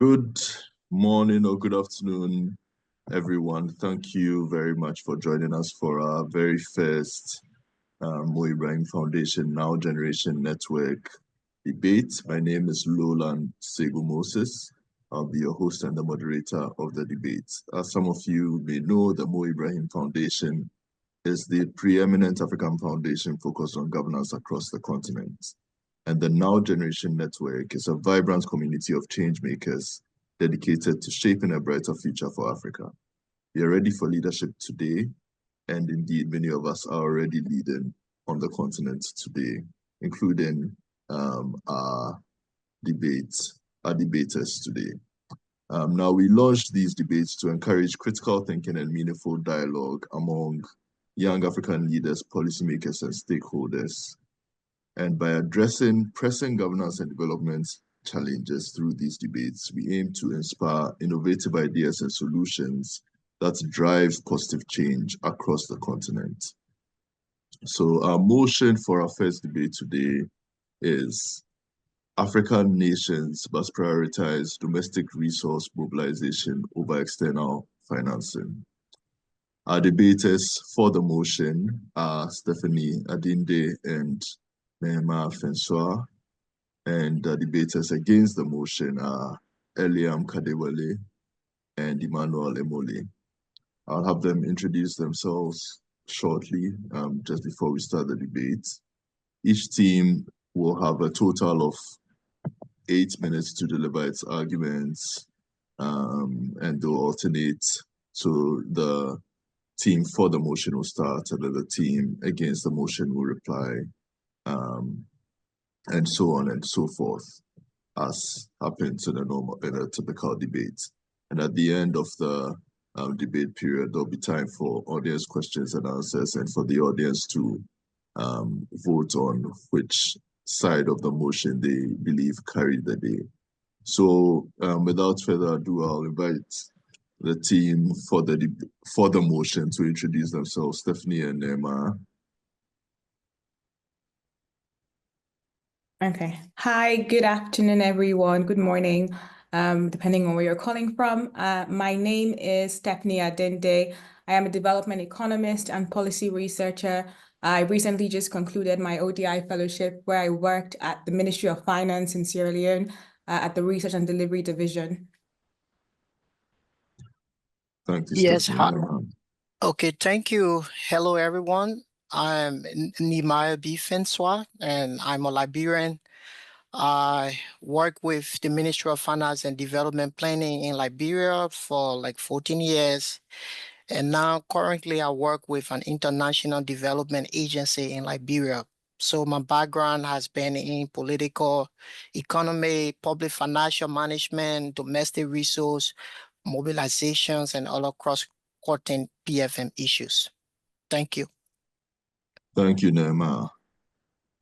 Good morning or good afternoon, everyone. Thank you very much for joining us for our very first Mo Ibrahim Foundation Now Generation Network debate. My name is Lolan Segu Moses. I'll be your host and the moderator of the debate. As some of you may know, the Mo Ibrahim Foundation is the preeminent African foundation focused on governance across the continent. And the Now Generation Network is a vibrant community of change makers dedicated to shaping a brighter future for Africa. We are ready for leadership today, and indeed many of us are already leading on the continent today, including our debaters today. Now, we launched these debates to encourage critical thinking and meaningful dialogue among young African leaders, policymakers, and stakeholders. And by addressing pressing governance and development challenges through these debates, we aim to inspire innovative ideas and solutions that drive positive change across the continent. So our motion for our first debate today is African nations must prioritize domestic resource mobilization over external financing. Our debaters for the motion are Stephanie Adinde and Nehema Fenswa, and the debaters against the motion are Eliam Kadewale and Emmanuel Emole. I'll have them introduce themselves shortly, just before we start the debate. Each team will have a total of 8 minutes to deliver its arguments, and they'll alternate. So the team for the motion will start, and then the team against the motion will reply, and so on and so forth, as happens in a typical debate. And at the end of the debate period, there'll be time for audience questions and answers, and for the audience to vote on which side of the motion they believe carried the day. So without further ado, I'll invite the team for the motion to introduce themselves. Stephanie and Emma. Okay. Hi, good afternoon, everyone. Good morning, depending on where you're calling from. My name is Stephanie Adinde. I am a development economist and policy researcher. I recently just concluded my ODI fellowship, where I worked at the Ministry of Finance in Sierra Leone at the Research and Delivery Division. Thank you, Yes, Stephanie. Okay, thank you. Hello, everyone. I'm Nehemiah B. Fenswa, and I'm a Liberian. I work with the Ministry of Finance and Development Planning in Liberia for like 14 years. And now currently I work with an international development agency in Liberia. So my background has been in political economy, public financial management, domestic resource, mobilizations, and all cross-cutting PFM issues. Thank you. Thank you, Nehemiah.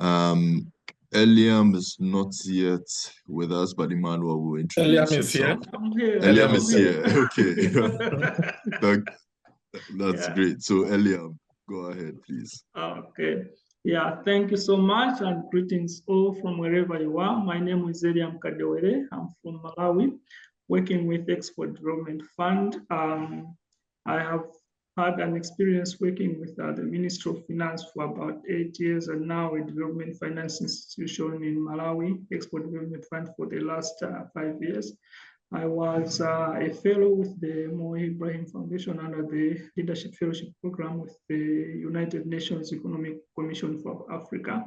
Eliam is not yet with us, but Emmanuel will introduce himself. Eliam is here. Okay. That's great. So Eliam, go ahead, please. Okay. Yeah, thank you so much, and greetings all from wherever you are. My name is Eliam Kadewere. I'm from Malawi, working with Export Development Fund. I have had an experience working with the Ministry of Finance for about 8 years, and now a development finance institution in Malawi, Export Development Fund, for the last 5 years. I was a fellow with the Mo Ibrahim Foundation under the Leadership Fellowship Program with the United Nations Economic Commission for Africa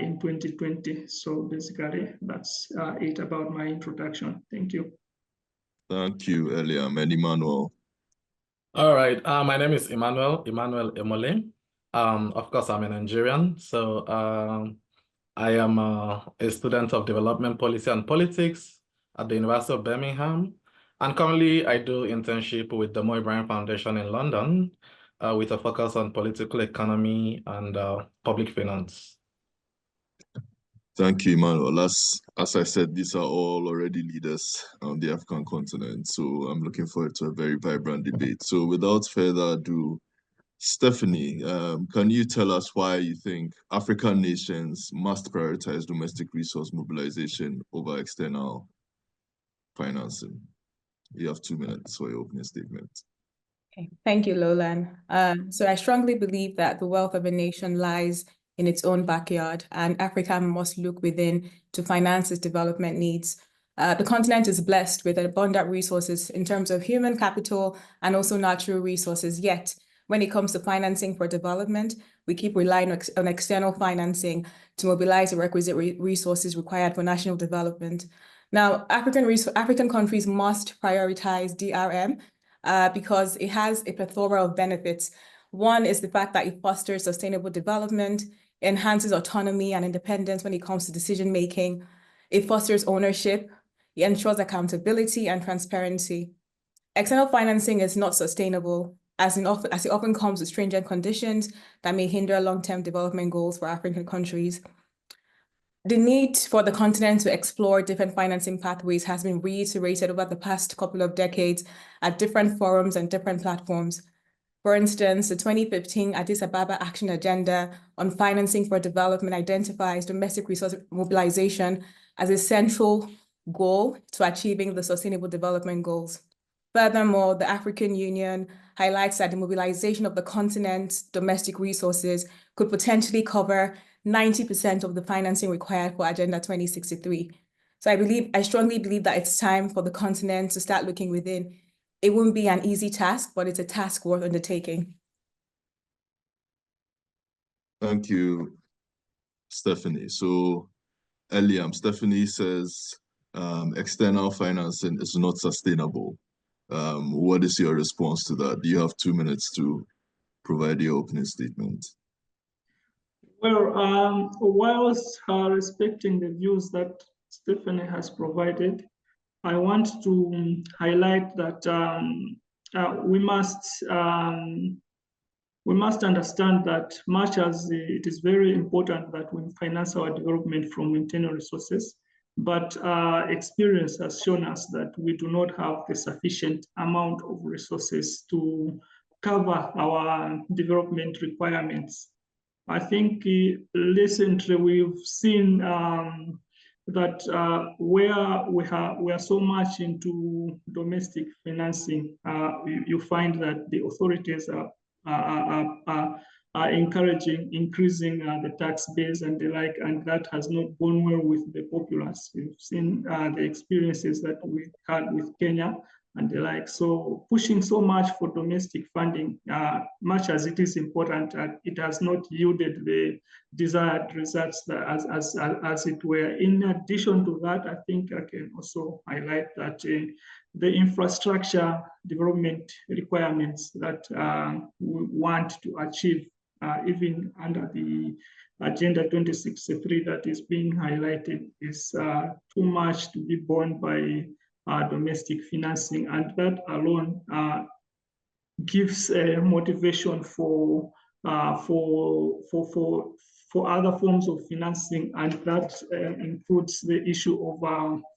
in 2020. So basically, that's it about my introduction. Thank you. Thank you, Eliam. And Emmanuel. All right. My name is Emmanuel Emole. Of course, I'm a Nigerian. So I am a student of development policy and politics at the University of Birmingham. And currently, I do internship with the Mo Ibrahim Foundation in London with a focus on political economy and public finance. Thank you, Emmanuel. As I said, these are all already leaders on the African continent. So I'm looking forward to a very vibrant debate. So without further ado, Stephanie, can you tell us why you think African nations must prioritize domestic resource mobilization over external financing. You have 2 minutes for your opening statement. Okay. Thank you, Lolan. So I strongly believe that the wealth of a nation lies in its own backyard, and Africa must look within to finance its development needs. The continent is blessed with abundant resources in terms of human capital and also natural resources. Yet, when it comes to financing for development, we keep relying on external financing to mobilize the requisite resources required for national development. Now, African countries must prioritize DRM because it has a plethora of benefits. One is the fact that it fosters sustainable development, enhances autonomy and independence when it comes to decision-making. It fosters ownership. It ensures accountability and transparency. External financing is not sustainable, as it often comes with stringent conditions that may hinder long-term development goals for African countries. The need for the continent to explore different financing pathways has been reiterated over the past couple of decades at different forums and different platforms. For instance, the 2015 Addis Ababa Action Agenda on Financing for Development identifies domestic resource mobilization as a central goal to achieving the Sustainable Development Goals. Furthermore, the African Union highlights that the mobilization of the continent's domestic resources could potentially cover 90% of the financing required for Agenda 2063. So I strongly believe that it's time for the continent to start looking within. It won't be an easy task, but it's a task worth undertaking. Thank you, Stephanie. So, Eliam, Stephanie says external financing is not sustainable. What is your response to that? You have 2 minutes to provide your opening statement. Well, whilst respecting the views that Stephanie has provided, I want to highlight that we must understand that much as it is very important that we finance our development from internal resources, but experience has shown us that we do not have the sufficient amount of resources to cover our development requirements. I think recently we've seen that where we are so much into domestic financing, you find that the authorities are encouraging increasing the tax base and the like, and that has not gone well with the populace. We've seen the experiences that we had with Kenya and the like. So pushing so much for domestic funding, much as it is important, it has not yielded the desired results as it were. In addition to that, I think I can also highlight that the infrastructure development requirements that we want to achieve, even under the Agenda 2063 that is being highlighted, is too much to be borne by domestic financing, and that alone gives a motivation for other forms of financing, and that includes the issue of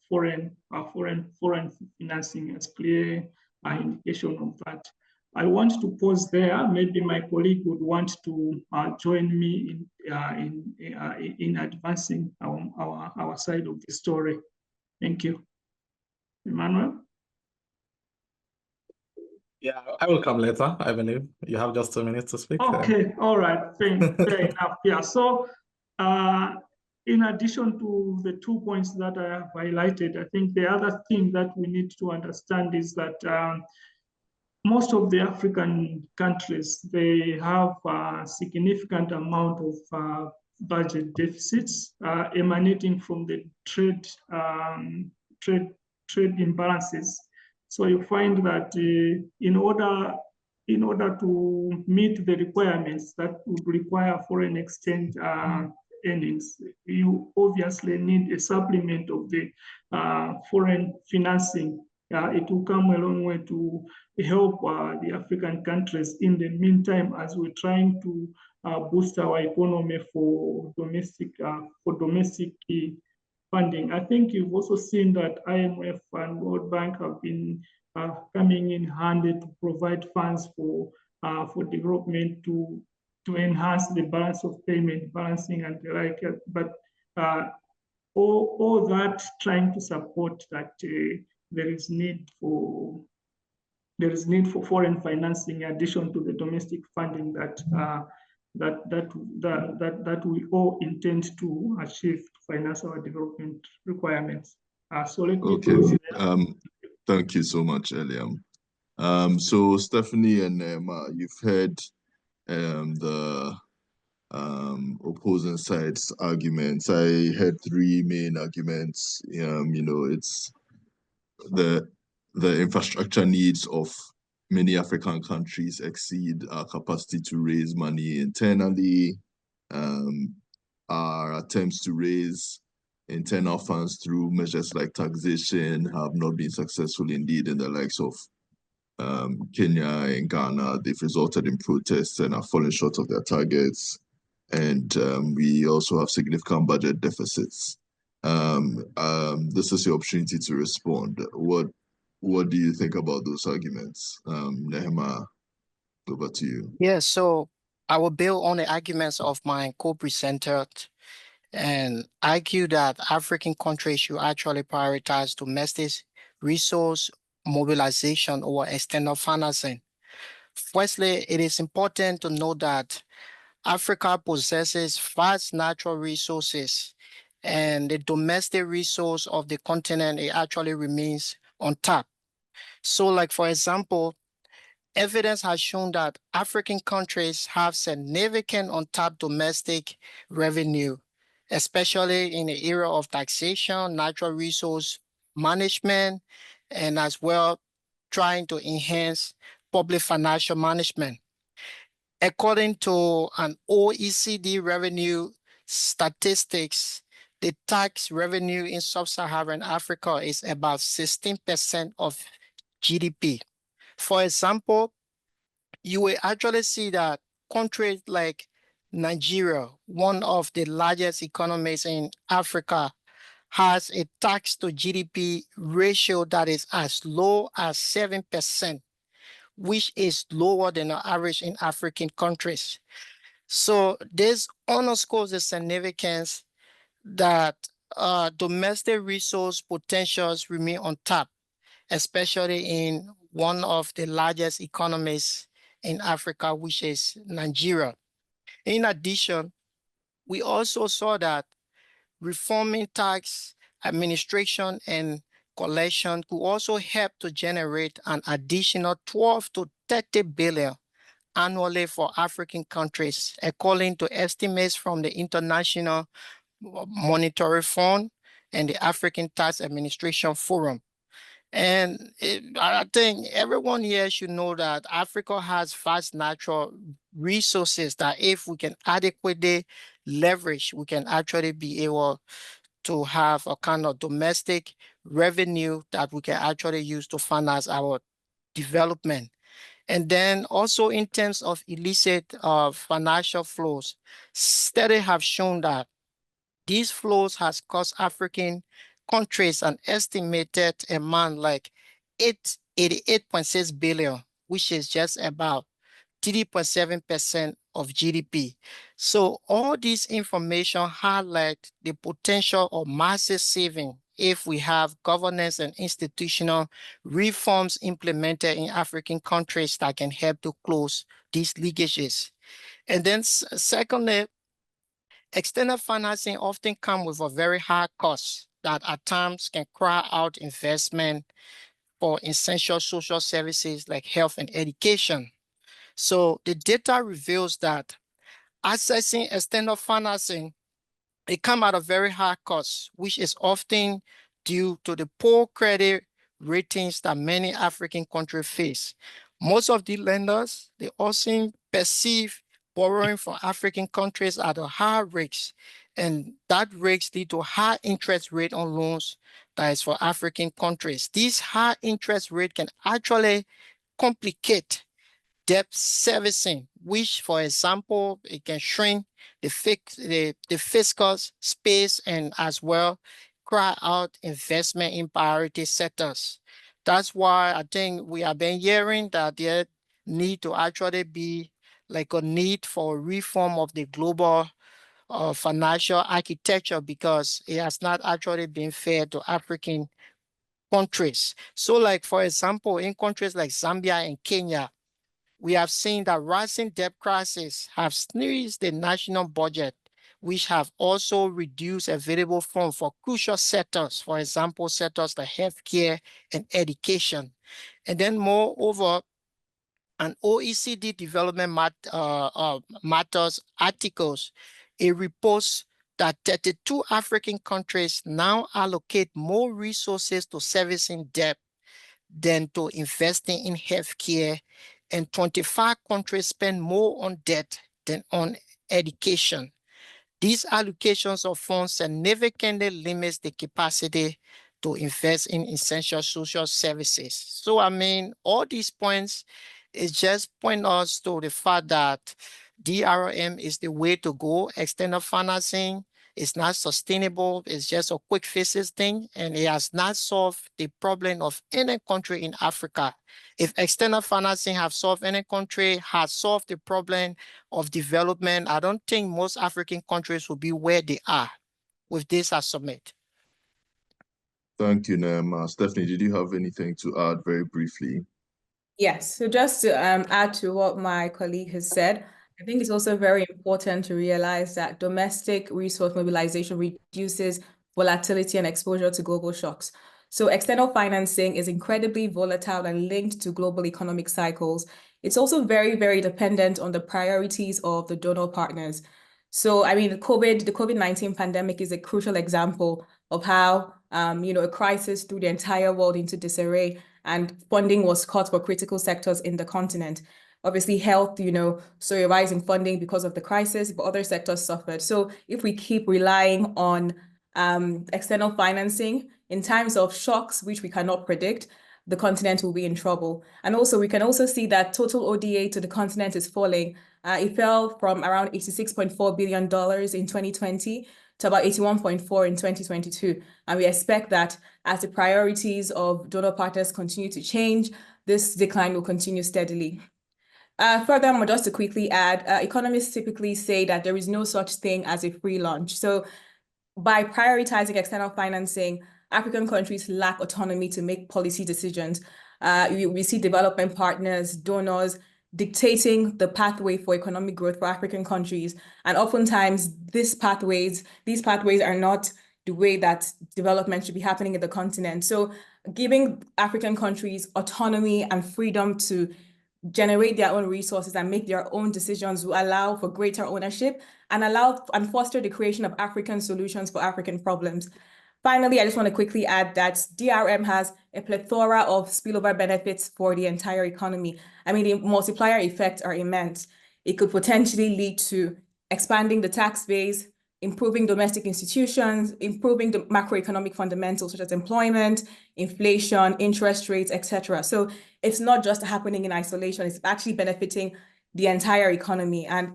foreign financing as clear indication of that. I want to pause there. Maybe my colleague would want to join me in advancing our side of the story. Thank you. Emmanuel? Yeah, I will come later, I believe. You have just 2 minutes to speak. Okay, all right, fair enough. Yeah, so in addition to the 2 points that I have highlighted, I think the other thing that we need to understand is that most of the African countries, they have a significant amount of budget deficits emanating from the trade imbalances. So you find that in order to meet the requirements that would require foreign exchange earnings, you obviously need a supplement of the foreign financing. It will come a long way to help the African countries in the meantime as we're trying to boost our economy for domestic funding. I think you've also seen that IMF and World Bank have been coming in handy to provide funds for development to enhance the balance of payment, balancing and the like. But all that trying to support that there is need for foreign financing in addition to the domestic funding that we all intend to achieve to finance our development requirements. So let me close there. Thank you so much, Eliam. So Stephanie and you've heard the opposing sides' arguments. I heard three main arguments. It's the infrastructure needs of many African countries exceed our capacity to raise money internally. Our attempts to raise internal funds through measures like taxation have not been successful indeed in the likes of Kenya and Ghana. They've resulted in protests and are falling short of their targets. And we also have significant budget deficits. This is your opportunity to respond. What do you think about those arguments? Nehema, over to you. Yeah, so I will build on the arguments of my co-presenter and argue that African countries should actually prioritize domestic resource mobilization over external financing. Firstly, it is important to note that Africa possesses vast natural resources, and the domestic resource of the continent, it actually remains untapped. So like, for example, evidence has shown that African countries have significant untapped domestic revenue, especially in the area of taxation, natural resource management, and as well trying to enhance public financial management. According to an OECD revenue statistics, the tax revenue in sub-Saharan Africa is about 16% of GDP. For example, you will actually see that countries like Nigeria, one of the largest economies in Africa, has a tax to GDP ratio that is as low as 7%, which is lower than the average in African countries. So this underscores the significance that domestic resource potentials remain untapped, especially in one of the largest economies in Africa, which is Nigeria. In addition, we also saw that reforming tax administration and collection could also help to generate an additional 12 to 30 billion annually for African countries, according to estimates from the International Monetary Fund and the African Tax Administration Forum. And I think everyone here should know that Africa has vast natural resources that if we can adequately leverage, we can actually be able to have a kind of domestic revenue that we can actually use to finance our development. And then also in terms of illicit financial flows, studies have shown that these flows has cost African countries an estimated amount like 88.6 billion, which is just about 3.7% of GDP. So all this information highlight the potential of massive saving if we have governance and institutional reforms implemented in African countries that can help to close these leakages. And then secondly, external financing often comes with a very high cost that at times can cry out investment for essential social services like health and education. So the data reveals that accessing external financing, it comes at a very high cost, which is often due to the poor credit ratings that many African countries face. Most of the lenders, they also perceive borrowing from African countries at a high rates, and that rates lead to high interest rate on loans that is for African countries. These high interest rate can actually complicate debt servicing, which, for example, it can shrink the fiscal space and as well cry out investment in priority sectors. That's why I think we have been hearing that there need to actually be like a need for reform of the global financial architecture, because it has not actually been fair to African countries. So like, for example, in countries like Zambia and Kenya, we have seen that rising debt crisis have squeezed the national budget, which have also reduced available funds for crucial sectors, for example, sectors like healthcare and education. And then moreover, an OECD Development Matters articles, it reports that 32 African countries now allocate more resources to servicing debt than to investing in healthcare, and 25 countries spend more on debt than on education. These allocations of funds significantly limits the capacity to invest in essential social services. So, I mean, all these points is just point us to the fact that DRM is the way to go. External financing is not sustainable. It's just a quick fixes thing, and it has not solved the problem of any country in Africa. If external financing have solved any country, has solved the problem of development, I don't think most African countries will be where they are. With this, I submit. Thank you, Nem. Stephanie, did you have anything to add very briefly? Yes, so just to add to what my colleague has said, I think it's also very important to realize that domestic resource mobilization reduces volatility and exposure to global shocks. So external financing is incredibly volatile and linked to global economic cycles. It's also very, very dependent on the priorities of the donor partners. So, I mean, the COVID-19 pandemic is a crucial example of how, a crisis threw the entire world into disarray, and funding was cut for critical sectors in the continent. Obviously, health, saw a rise in funding because of the crisis, but other sectors suffered. So if we keep relying on external financing in times of shocks, which we cannot predict, the continent will be in trouble. And also, we can also see that total ODA to the continent is falling. It fell from around $86.4 billion in 2020 to about 81.4 in 2022. And we expect that as the priorities of donor partners continue to change, this decline will continue steadily. Furthermore, just to quickly add, economists typically say that there is no such thing as a free lunch. So by prioritizing external financing, African countries lack autonomy to make policy decisions. We see development partners, donors, dictating the pathway for economic growth for African countries. And oftentimes these pathways are not the way that development should be happening in the continent. So giving African countries autonomy and freedom to generate their own resources and make their own decisions will allow for greater ownership and allow and foster the creation of African solutions for African problems. Finally, I just want to quickly add that DRM has a plethora of spillover benefits for the entire economy. I mean, the multiplier effects are immense. It could potentially lead to expanding the tax base, improving domestic institutions, improving the macroeconomic fundamentals such as employment, inflation, interest rates, etc. So it's not just happening in isolation, it's actually benefiting the entire economy, and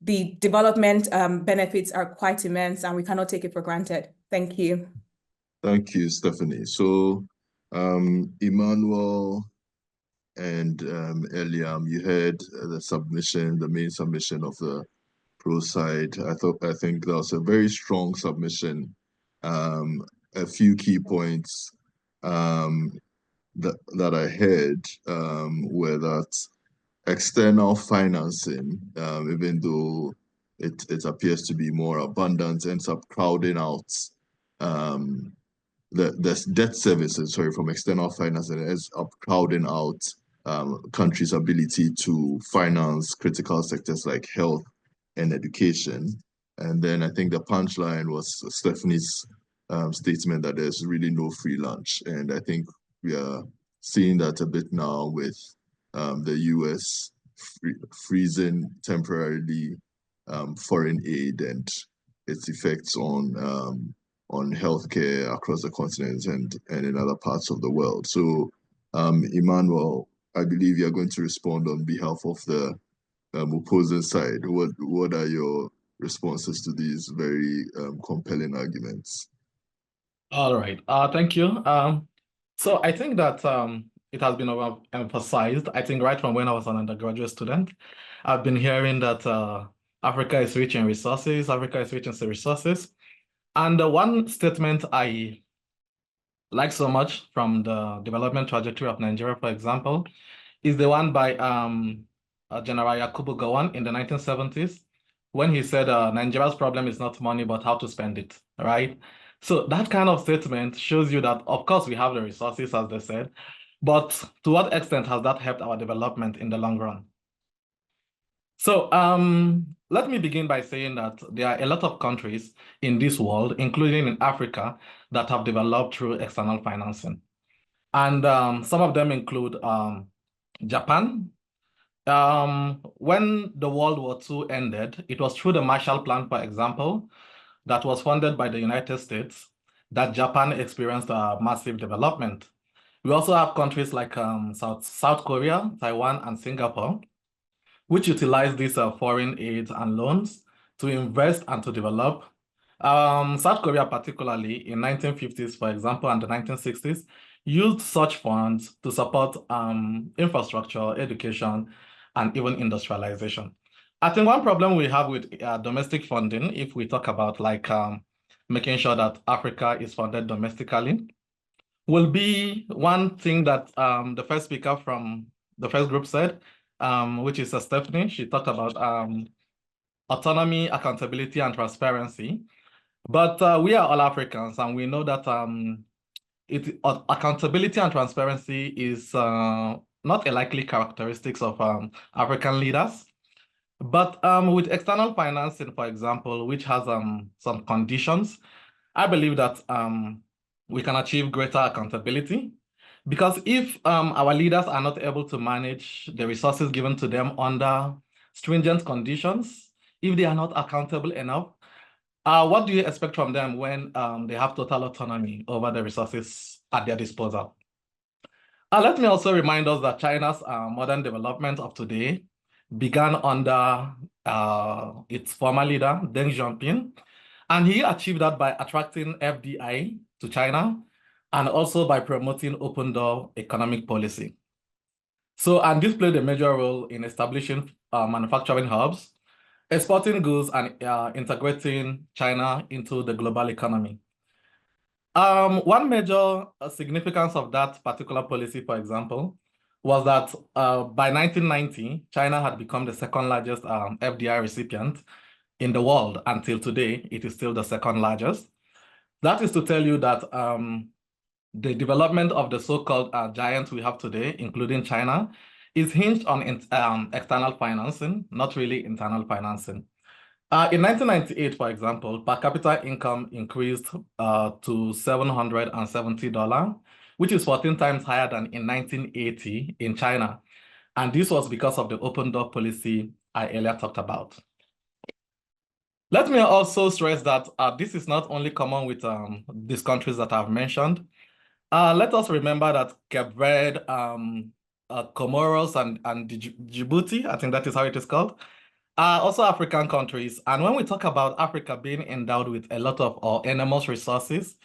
the development benefits are quite immense, and we cannot take it for granted. Thank you. Thank you, Stephanie. So, Emmanuel and Eliam, you heard the main submission of the pro side. I think that was a very strong submission. A few key points that I heard were that external financing, even though it appears to be more abundant, ends up crowding out the debt services, from external financing, ends up crowding out countries' ability to finance critical sectors like health and education. And then I think the punchline was Stephanie's statement that there's really no free lunch. And I think we are seeing that a bit now with the US freezing temporarily foreign aid and its effects on healthcare across the continent and in other parts of the world. So, Emmanuel, I believe you're going to respond on behalf of the opposing side. What are your responses to these very compelling arguments? All right. Thank you. So I think that it has been emphasized. I think right from when I was an undergraduate student, I've been hearing that Africa is rich in resources. Africa is rich in resources. And the one statement I like so much from the development trajectory of Nigeria, for example, is the one by General Yakubu Gowon in the 1970s, when he said Nigeria's problem is not money, but how to spend it, right? So that kind of statement shows you that, of course, we have the resources, as they said, but to what extent has that helped our development in the long run? So let me begin by saying that there are a lot of countries in this world, including in Africa, that have developed through external financing. And some of them include Japan. When the World War II ended, it was through the Marshall Plan, for example, that was funded by the United States that Japan experienced a massive development. We also have countries like South Korea, Taiwan, and Singapore, which utilize these foreign aid and loans to invest and to develop. South Korea, particularly in 1950s, for example, and the 1960s, used such funds to support infrastructure, education, and even industrialization. I think one problem we have with domestic funding, if we talk about like making sure that Africa is funded domestically, will be one thing that the first speaker from the first group said, which is Stephanie. She talked about autonomy, accountability, and transparency. But we are all Africans, and we know that accountability and transparency is not a likely characteristics of African leaders. But with external financing, for example, which has some conditions, I believe that we can achieve greater accountability. Because if our leaders are not able to manage the resources given to them under stringent conditions, if they are not accountable enough, what do you expect from them when they have total autonomy over the resources at their disposal? Let me also remind us that China's modern development of today began under its former leader, Deng Xiaoping, and he achieved that by attracting FDI to China and also by promoting open door economic policy. So, and this played a major role in establishing manufacturing hubs, exporting goods, and integrating China into the global economy. One major significance of that particular policy, for example, was that by 1990, China had become the second largest FDI recipient in the world. Until today, it is still the second largest. That is to tell you that the development of the so-called giants we have today, including China, is hinged on external financing, not really internal financing. In 1998, for example, per capita income increased to $770, which is 14 times higher than in 1980 in China. And this was because of the open door policy I earlier talked about. Let me also stress that this is not only common with these countries that I've mentioned. Let us remember that Cape Verde, Comoros, and Djibouti, I think that is how it is called, are also African countries. And when we talk about Africa being endowed with a lot of enormous resources,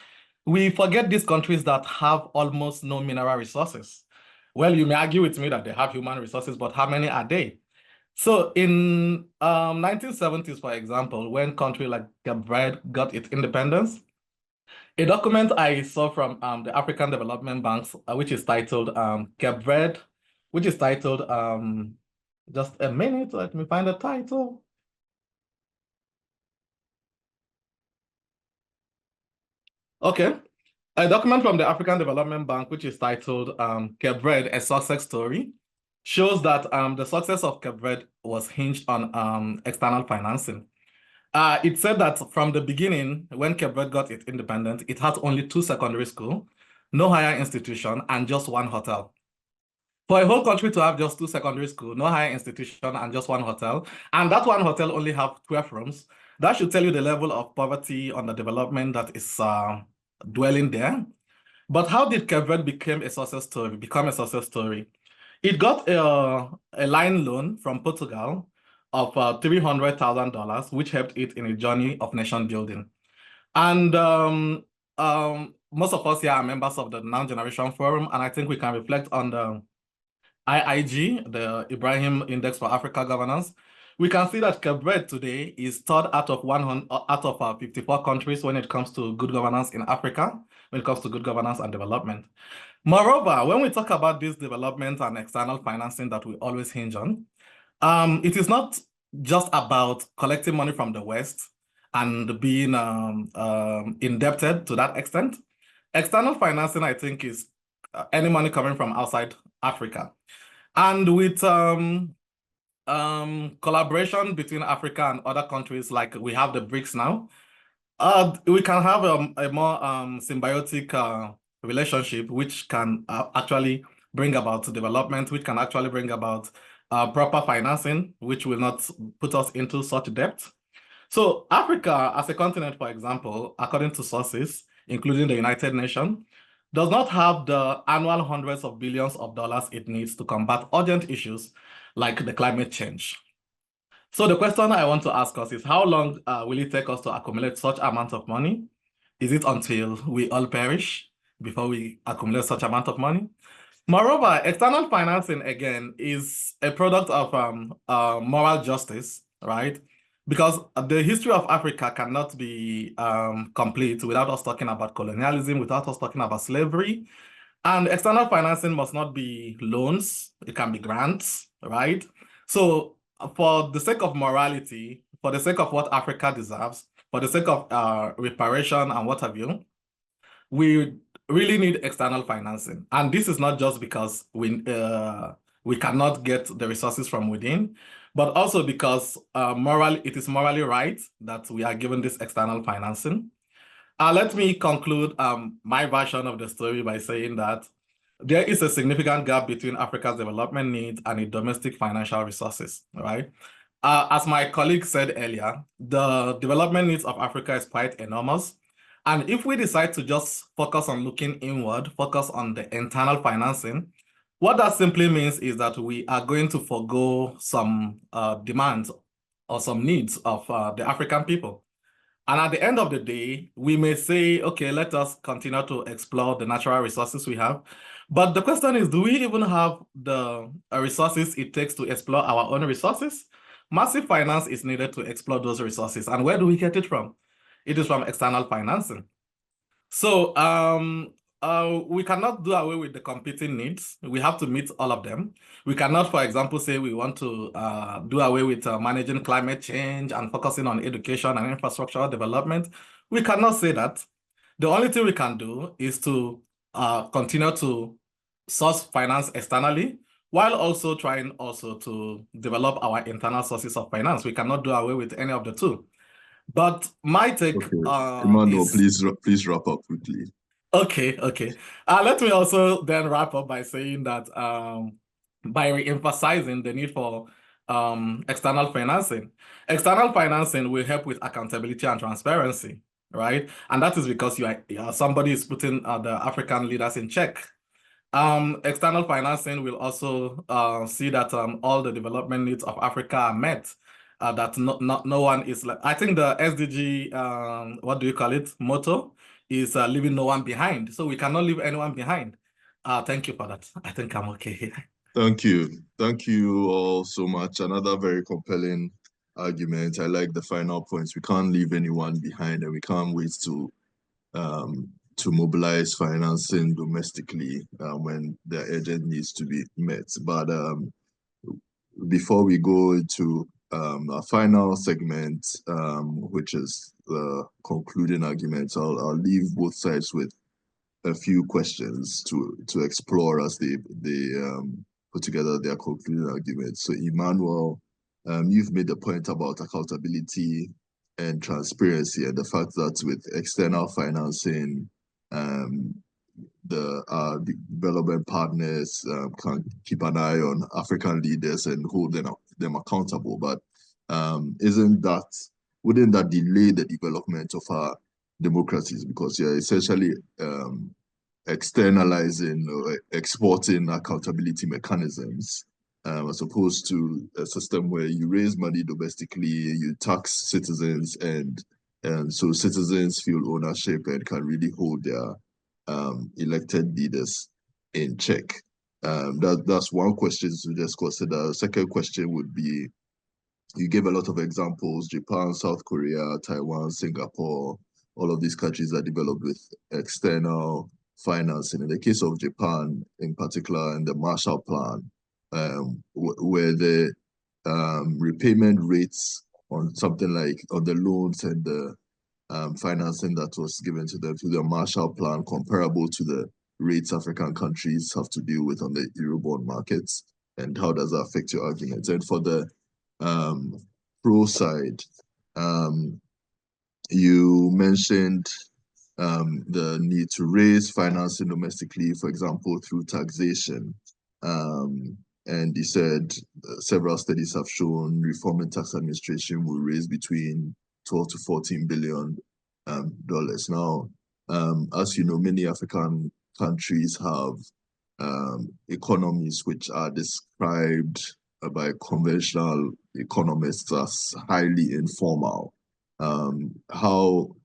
we forget these countries that have almost no mineral resources. Well, you may argue with me that they have human resources, but how many are they? So in 1970s, for example, when country like Cape Verde got its independence, a document I saw from the African Development Banks, which is titled Cape Verde, which is titled, just a minute, let me find the title. Okay, a document from the African Development Bank, which is titled Cape Verde, A Success Story, shows that the success of Cape Verde was hinged on external financing. It said that from the beginning, when Cape Verde got its independence, it had only 2 secondary schools, no higher institution, and just 1 hotel. For a whole country to have just 2 secondary schools, no higher institution, and just 1 hotel, and that 1 hotel only have 12 rooms, that should tell you the level of poverty on the development that is dwelling there. But how did Cape Verde become a success story? It got a line loan from Portugal of $300,000, which helped it in a journey of nation building. And most of us here are members of the Now Generation Forum, and I think we can reflect on the IIG, the Ibrahim Index for Africa Governance, we can see that Cape Verde today is third out of 54 countries when it comes to good governance in Africa, when it comes to good governance and development. Moreover, when we talk about this development and external financing that we always hinge on, it is not just about collecting money from the West and being indebted to that extent. External financing, I think, is any money coming from outside Africa. And with collaboration between Africa and other countries, like we have the BRICS now, we can have a more symbiotic relationship, which can actually bring about development, which can actually bring about proper financing, which will not put us into such debt. So Africa as a continent, for example, according to sources, including the United Nations, does not have the annual hundreds of billions of dollars it needs to combat urgent issues like the climate change. So the question I want to ask us is, how long will it take us to accumulate such amount of money? Is it until we all perish before we accumulate such amount of money? Moreover, external financing, again, is a product of moral justice, right? Because the history of Africa cannot be complete without us talking about colonialism, without us talking about slavery. And external financing must not be loans, it can be grants, right? So for the sake of morality, for the sake of what Africa deserves, for the sake of reparation and what have you, we really need external financing. And this is not just because we cannot get the resources from within, but also because it is morally right that we are given this external financing. Let me conclude my version of the story by saying that there is a significant gap between Africa's development needs and its domestic financial resources, right? As my colleague said earlier, the development needs of Africa is quite enormous. And if we decide to just focus on looking inward, focus on the internal financing, what that simply means is that we are going to forego some demands or some needs of the African people. And at the end of the day, we may say, okay, let us continue to explore the natural resources we have. But the question is, do we even have the resources it takes to explore our own resources? Massive finance is needed to explore those resources. And where do we get it from? It is from external financing. So we cannot do away with the competing needs. We have to meet all of them. We cannot, for example, say we want to do away with managing climate change and focusing on education and infrastructure development. We cannot say that. The only thing we can do is to continue to source finance externally, while also trying to develop our internal sources of finance. We cannot do away with any of the two. But my take Emmanuel, please wrap up quickly. Okay. Let me also then wrap up by saying that by re-emphasizing the need for external financing. External financing will help with accountability and transparency, right? And that is because somebody is putting the African leaders in check. External financing will also see that all the development needs of Africa are met. That no one is like, I think the SDG, what do you call it, motto is leaving no one behind. So we cannot leave anyone behind. Thank you for that. I think I'm okay here. Thank you all so much. Another very compelling argument. I like the final points. We can't leave anyone behind, and we can't wait to mobilize financing domestically when the urgent needs to be met. But before we go into our final segment, which is the concluding arguments, I'll leave both sides with a few questions to explore as they put together their concluding arguments. So Emmanuel, you've made the point about accountability and transparency, and the fact that with external financing, the development partners can keep an eye on African leaders and hold them accountable. But wouldn't that delay the development of our democracies, because you're essentially externalizing or exporting accountability mechanisms as opposed to a system where you raise money domestically, you tax citizens, and so citizens feel ownership and can really hold their elected leaders in check. That's one question to just consider. Second question would be, you gave a lot of examples: Japan, South Korea, Taiwan, Singapore. All of these countries are developed with external financing. In the case of Japan, in particular, in the Marshall Plan, where the repayment rates on something like on the loans and the financing that was given to them through the Marshall Plan comparable to the rates African countries have to deal with on the Eurobond markets, and how does that affect your arguments? And for the pro side, you mentioned the need to raise financing domestically, for example, through taxation. And you said several studies have shown reforming tax administration will raise between 12 to 14 billion dollars. Now, as you know, many African countries have economies which are described by conventional economists as highly informal. How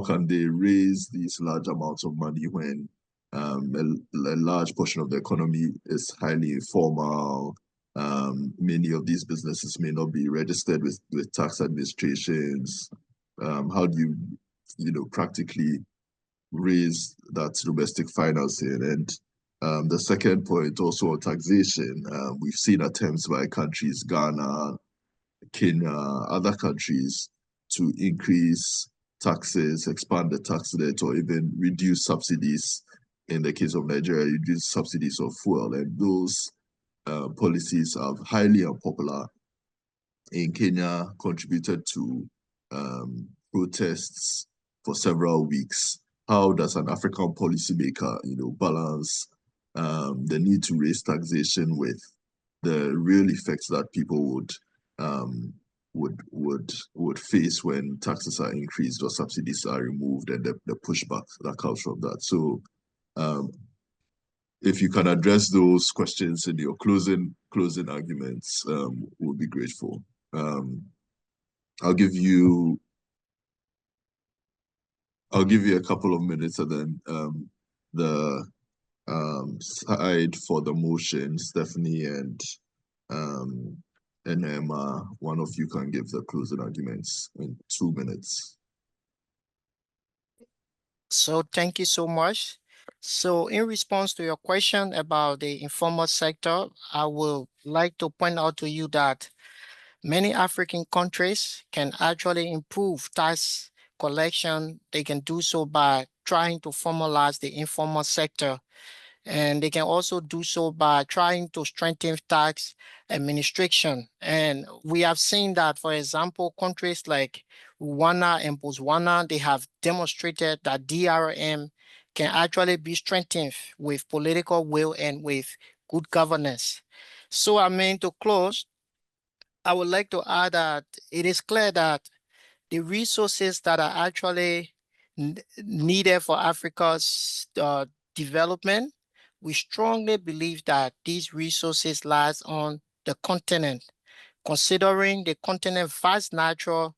can they raise these large amounts of money when a large portion of the economy is highly informal? Many of these businesses may not be registered with tax administrations. How do you practically raise that domestic financing? And the second point, also on taxation, we've seen attempts by countries, Ghana, Kenya, other countries, to increase taxes, expand the tax debt, or even reduce subsidies. In the case of Nigeria, reduce subsidies of fuel. And those policies are highly unpopular. In Kenya, contributed to protests for several weeks. How does an African policymaker, balance the need to raise taxation with the real effects that people would face when taxes are increased or subsidies are removed, and the pushback that comes from that? So if you can address those questions in your closing arguments, we'll be grateful. I'll give you a couple of minutes, and then the side for the motion, Stephanie and Emma, one of you can give the closing arguments in 2 minutes. So thank you so much. So in response to your question about the informal sector, I would like to point out to you that many African countries can actually improve tax collection. They can do so by trying to formalize the informal sector. And they can also do so by trying to strengthen tax administration. And we have seen that, for example, countries like Rwanda and Botswana, they have demonstrated that DRM can actually be strengthened with political will and with good governance. So to close, I would like to add that it is clear that the resources that are actually needed for Africa's development, we strongly believe that these resources lies on the continent, considering the continent's vast natural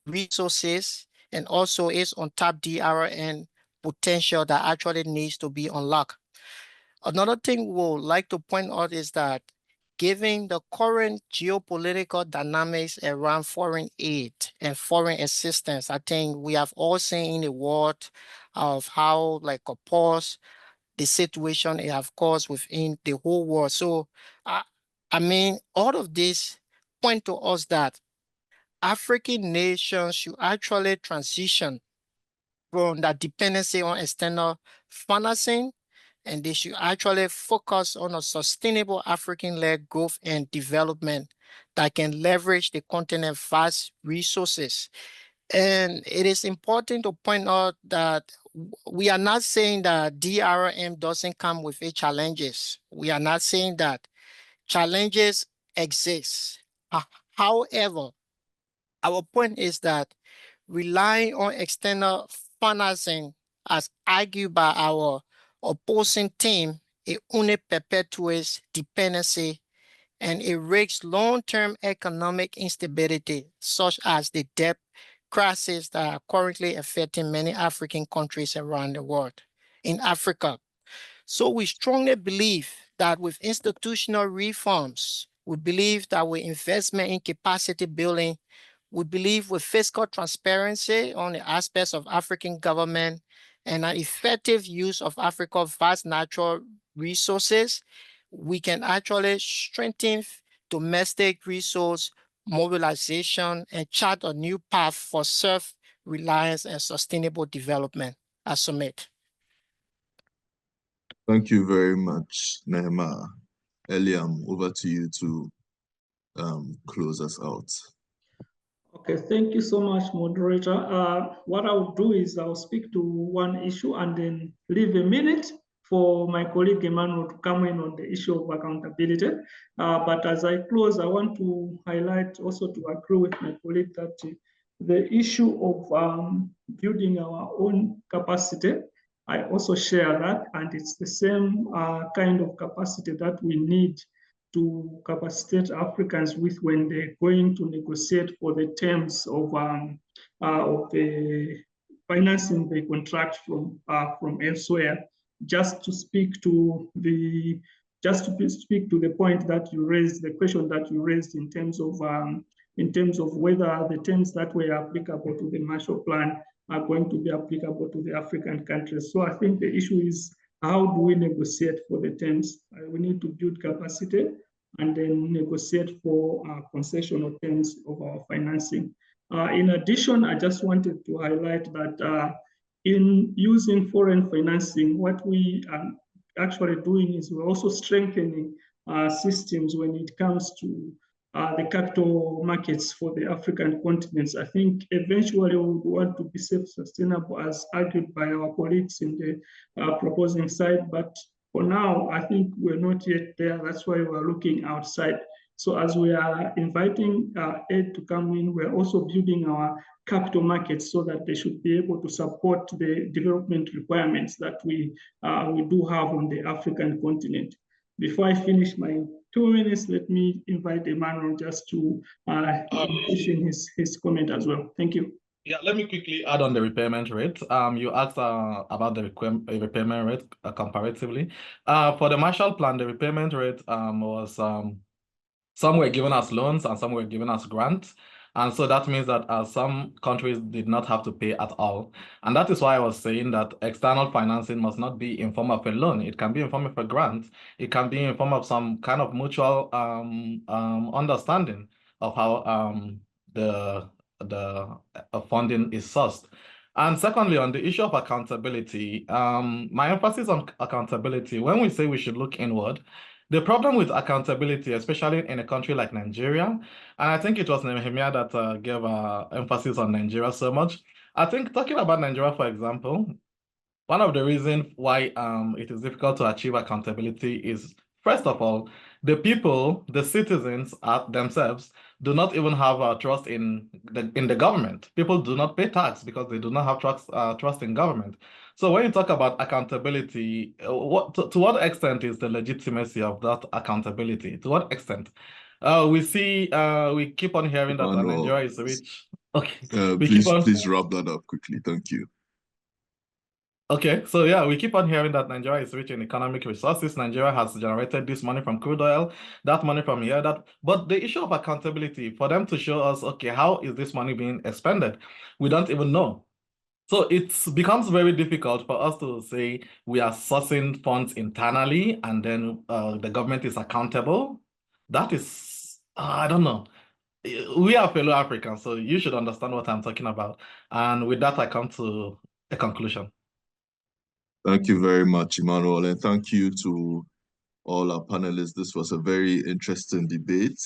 resources and also its untapped DRN potential that actually needs to be unlocked. Another thing we would like to point out is that given the current geopolitical dynamics around foreign aid and foreign assistance, I think we have all seen in the world of how of course, the situation it have caused within the whole world. So, all of this point to us that African nations should actually transition from that dependency on external financing, and they should actually focus on a sustainable African-led growth and development that can leverage the continent's vast resources. And it is important to point out that we are not saying that DRM doesn't come with its challenges. We are not saying that challenges exist. However, our point is that relying on external financing, as argued by our opposing team, it only perpetuates dependency and it risks long-term economic instability, such as the debt crisis that are currently affecting many African countries around the world. In Africa, so we strongly believe that with institutional reforms We believe that with investment in capacity building, we believe with fiscal transparency on the aspects of African government and an effective use of Africa's vast natural resources, we can actually strengthen domestic resource mobilization and chart a new path for self-reliance and sustainable development. I submit. Thank you very much, Nehemiah. Eliam, over to you to close us out. Okay, thank you so much, moderator. What I'll do is I'll speak to one issue and then leave a minute for my colleague Emmanuel to come in on the issue of accountability. But as I close, I want to highlight, also to agree with my colleague, that the issue of building our own capacity, I also share that, and it's the same kind of capacity that we need to capacitate Africans with when they're going to negotiate for the terms of the financing they contract from elsewhere. Just to speak to the point that you raised, the question that you raised in terms of whether the terms that were applicable to the Marshall Plan are going to be applicable to the African countries. So I think the issue is, how do we negotiate for the terms? We need to build capacity and then negotiate for concessional terms of our financing. In addition, I just wanted to highlight that in using foreign financing, what we are actually doing is we're also strengthening systems when it comes to the capital markets for the African continents. I think eventually we would want to be self-sustainable, as argued by our colleagues in the proposing side. But for now, I think we're not yet there. That's why we're looking outside. So as we are inviting aid to come in, we're also building our capital markets so that they should be able to support the development requirements that we do have on the African continent. Before I finish my 2 minutes, let me invite Emmanuel just to push in his comment as well. Thank you. Yeah, let me quickly add on the repayment rate. You asked about the repayment rate comparatively. For the Marshall Plan, the repayment rate was some were given as loans and some were given as grants. And so that means that some countries did not have to pay at all. And that is why I was saying that external financing must not be in form of a loan. It can be in form of a grant. It can be in form of some kind of mutual understanding of how the funding is sourced. And secondly, on the issue of accountability, my emphasis on accountability, when we say we should look inward, the problem with accountability, especially in a country like Nigeria, and I think it was Nehemiah that gave emphasis on Nigeria so much. I think talking about Nigeria, for example, one of the reasons why it is difficult to achieve accountability is, first of all, the people, the citizens themselves, do not even have trust in the government. People do not pay tax because they do not have trust in government. So when you talk about accountability, to what extent is the legitimacy of that accountability? To what extent? We keep on hearing that Nigeria is rich. Okay. Please wrap that up quickly. Thank you. Okay, so yeah, we keep on hearing that Nigeria is rich in economic resources. Nigeria has generated this money from crude oil, that money from here, but the issue of accountability, for them to show us, okay, how is this money being expended? We don't even know. So it becomes very difficult for us to say we are sourcing funds internally and then the government is accountable. That is, I don't know. We are fellow Africans, so you should understand what I'm talking about. And with that, I come to a conclusion. Thank you very much, Emmanuel, and thank you to all our panelists. This was a very interesting debate.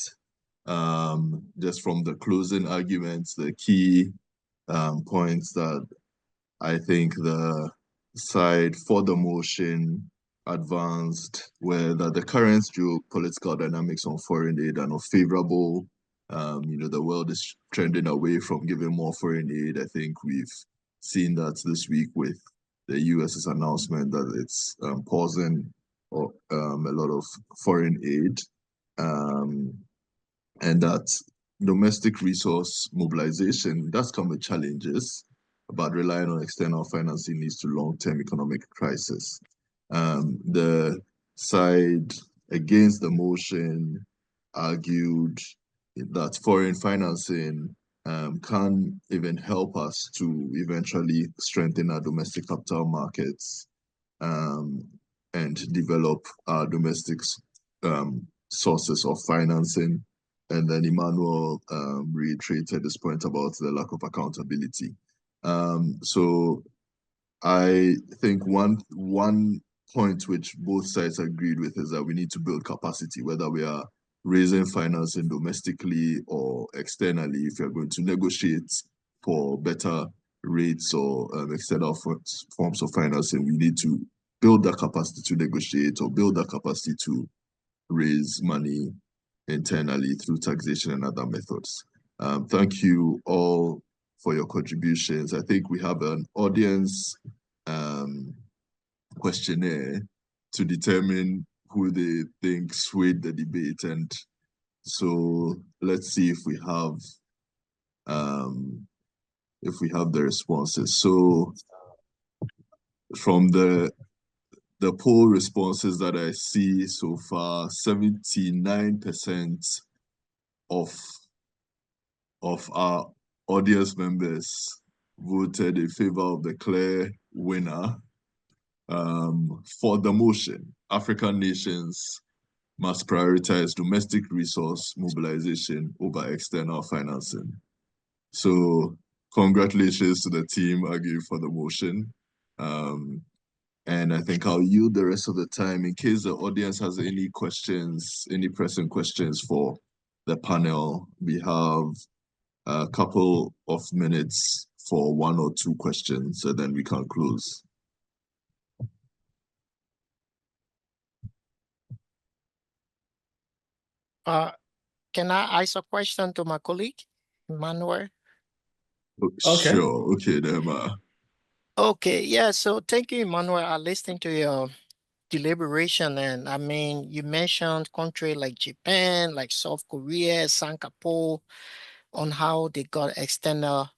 Just from the closing arguments, the key points that I think the side for the motion advanced were that the current geopolitical dynamics on foreign aid are not favorable. The world is trending away from giving more foreign aid. I think we've seen that this week with the US's announcement that it's pausing a lot of foreign aid, and that domestic resource mobilization does come with challenges, but relying on external financing leads to long-term economic crisis. The side against the motion argued that foreign financing can even help us to eventually strengthen our domestic capital markets and develop our domestic sources of financing. And then Emmanuel reiterated this point about the lack of accountability. So I think one point which both sides agreed with is that we need to build capacity, whether we are raising financing domestically or externally. If you're going to negotiate for better rates or external forms of financing, we need to build that capacity to negotiate or build that capacity to raise money internally through taxation and other methods. Thank you all for your contributions. I think we have an audience questionnaire to determine who they think swayed the debate. And so let's see if we have the responses. So from the poll responses that I see so far, 79% of our audience members voted in favor of the clear winner for the motion. African nations must prioritize domestic resource mobilization over external financing. So congratulations to the team arguing for the motion. And I think I'll yield the rest of the time in case the audience has any questions, any pressing questions for the panel. We have a couple of minutes for 1 or 2 questions, and then we can close. Can I ask a question to my colleague, Emmanuel? Okay. Sure. Okay, Dema. Okay, yeah, so thank you, Emmanuel. I listened to your deliberation, and I mean, you mentioned country like Japan, like South Korea, Singapore, on how they got external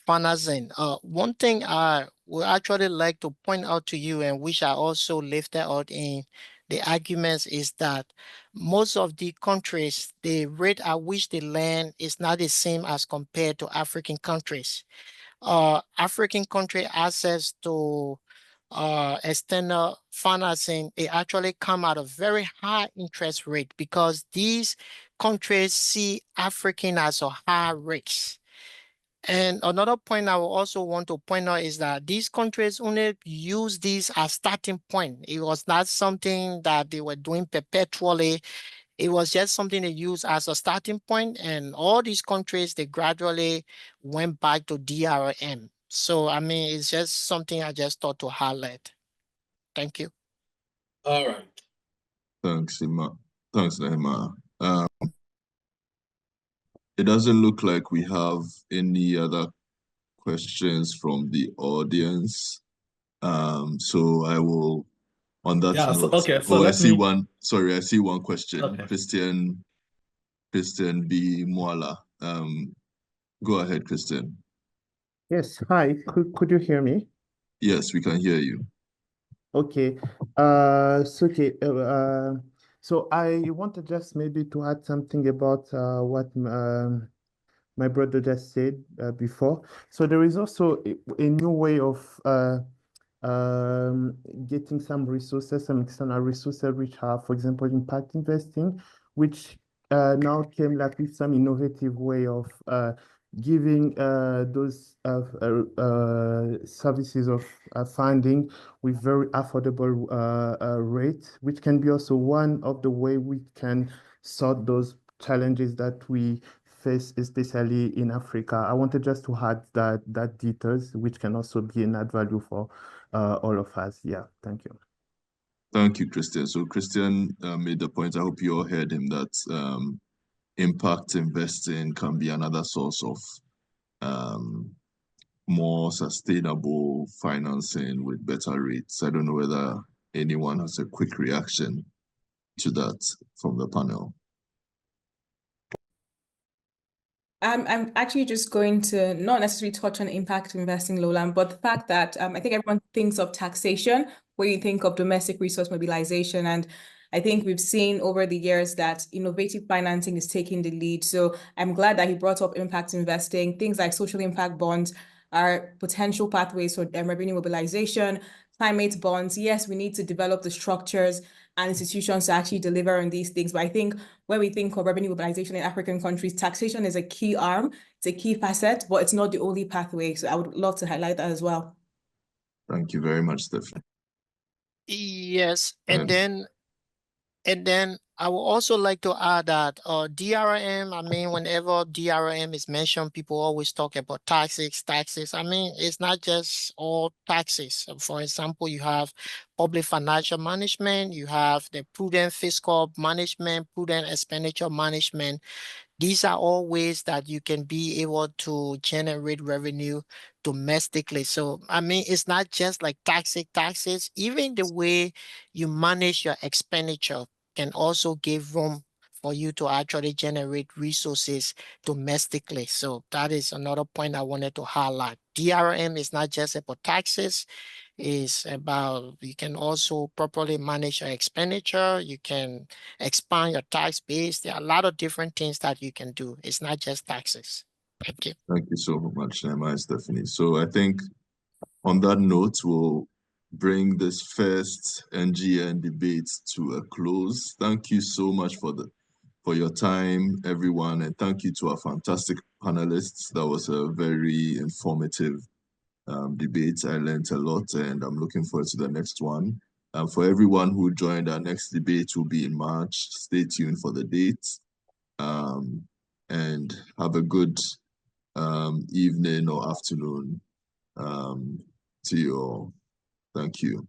financing. One thing I would actually like to point out to you, and which I also lifted out in the arguments, is that most of the countries, the rate at which they lend is not the same as compared to African countries. African country access to external financing, it actually come at a very high interest rate because these countries see African as a high risk. And another point I will also want to point out is that these countries only use this as starting point. It was not something that they were doing perpetually. It was just something they used as a starting point, and all these countries, they gradually went back to DRM. So, I mean, it's just something I just thought to highlight. Thank you. All right. Thanks, Ima. Thanks, Nehema. It doesn't look like we have any other questions from the audience. So I will, on that Yeah, note. okay, so I let see me... one. Sorry, I see one question. Okay. Christian B. Mwala. Go ahead, Christian. Yes, hi. Could you hear me? Yes, we can hear you. Okay. So I wanted just maybe to add something about what my brother just said before. So there is also a new way of getting some resources, some external resources, which are, for example, impact investing, which now came like with some innovative way of giving those services of funding with very affordable rates, which can be also one of the way we can sort those challenges that we face, especially in Africa. I wanted just to add that details, which can also be an add value for all of us. Yeah, thank you. Thank you, Christian. So Christian made the point, I hope you all heard him, that impact investing can be another source of more sustainable financing with better rates. I don't know whether anyone has a quick reaction to that from the panel. I'm actually just going to not necessarily touch on impact investing, Lolan, but the fact that I think everyone thinks of taxation when you think of domestic resource mobilization. And I think we've seen over the years that innovative financing is taking the lead. So I'm glad that he brought up impact investing. Things like social impact bonds are potential pathways for revenue mobilization. Climate bonds, yes, we need to develop the structures and institutions to actually deliver on these things. But I think when we think of revenue mobilization in African countries, taxation is a key arm, it's a key facet, but it's not the only pathway. So I would love to highlight that as well. Thank you very much, Stephanie. Yes, and then I would also like to add that DRM, I mean, whenever DRM is mentioned, people always talk about taxes. I mean, it's not just all taxes. For example, you have public financial management, you have the prudent fiscal management, prudent expenditure management. These are all ways that you can be able to generate revenue domestically. So, I mean, it's not just like taxes, even the way you manage your expenditure can also give room for you to actually generate resources domestically. So that is another point I wanted to highlight. DRM is not just about taxes, is about you can also properly manage your expenditure, you can expand your tax base. There are a lot of different things that you can do. It's not just taxes. Thank you. Thank you so much, Emma and Stephanie. So I think on that note, we'll bring this first NGN debate to a close. Thank you so much for your time, everyone, and thank you to our fantastic panelists. That was a very informative debate. I learned a lot, and I'm looking forward to the next one. For everyone who joined, our next debate will be in March. Stay tuned for the date, and have a good evening or afternoon to you all. Thank you.